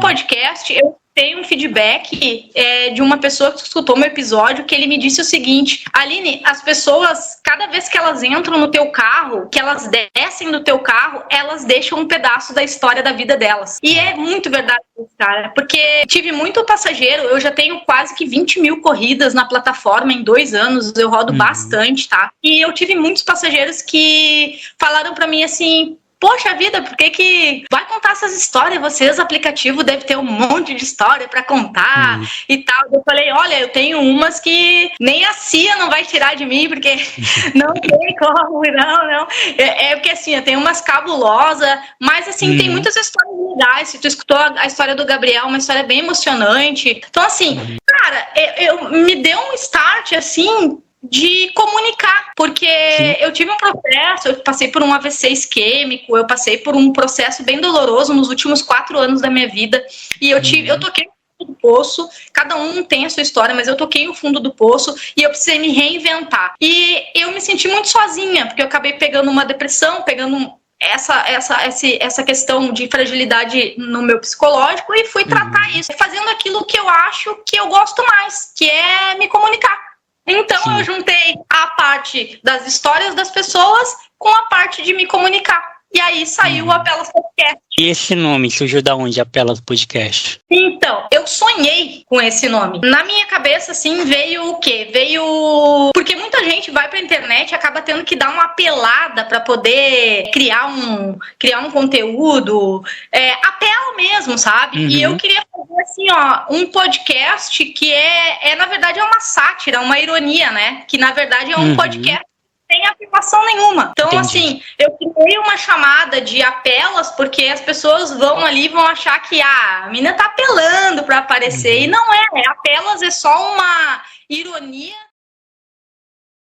podcast, eu tenho um feedback de uma pessoa que escutou meu episódio, que ele me disse o seguinte: Aline, as pessoas, cada vez que elas entram no teu carro, que elas descem do teu carro, elas deixam um pedaço da história da vida delas. E é muito verdade, cara, porque tive muito passageiro, eu já tenho quase que 20 mil corridas na plataforma em 2 anos, eu rodo bastante, tá? E eu tive muitos passageiros que falaram pra mim assim: poxa vida, por que vai contar essas histórias? Vocês, aplicativo, deve ter um monte de história pra contar e tal. Eu falei, olha, eu tenho umas que nem a CIA não vai tirar de mim, porque não tem como, não. É porque assim, eu tenho umas cabulosas, mas assim, tem muitas histórias legais. Se tu escutou a história do Gabriel, uma história bem emocionante. Então assim, cara, me deu um start, assim, de comunicar, porque eu tive um processo, eu passei por um AVC isquêmico, eu passei por um processo bem doloroso nos últimos 4 anos da minha vida, e eu toquei no fundo do poço, cada um tem a sua história, mas eu toquei o fundo do poço e eu precisei me reinventar, e eu me senti muito sozinha, porque eu acabei pegando uma depressão, pegando essa questão de fragilidade no meu psicológico, e fui tratar isso, fazendo aquilo que eu acho que eu gosto mais, que é me comunicar. Então eu juntei a parte das histórias das pessoas com a parte de me comunicar. E aí saiu o Apelas Podcast. E esse nome surgiu da onde, Apelas Podcast? Então, eu sonhei com esse nome. Na minha cabeça, assim, veio o quê? Porque muita gente vai pra internet e acaba tendo que dar uma apelada pra poder criar um conteúdo. Apelo mesmo, sabe? E eu queria fazer, assim, um podcast que na verdade, é uma sátira, uma ironia, né? Que, na verdade, é um podcast sem afirmação nenhuma. Então, assim, eu criei uma chamada de apelas, porque as pessoas vão ali e vão achar que a menina tá apelando pra aparecer. E não é. Apelas é só uma ironia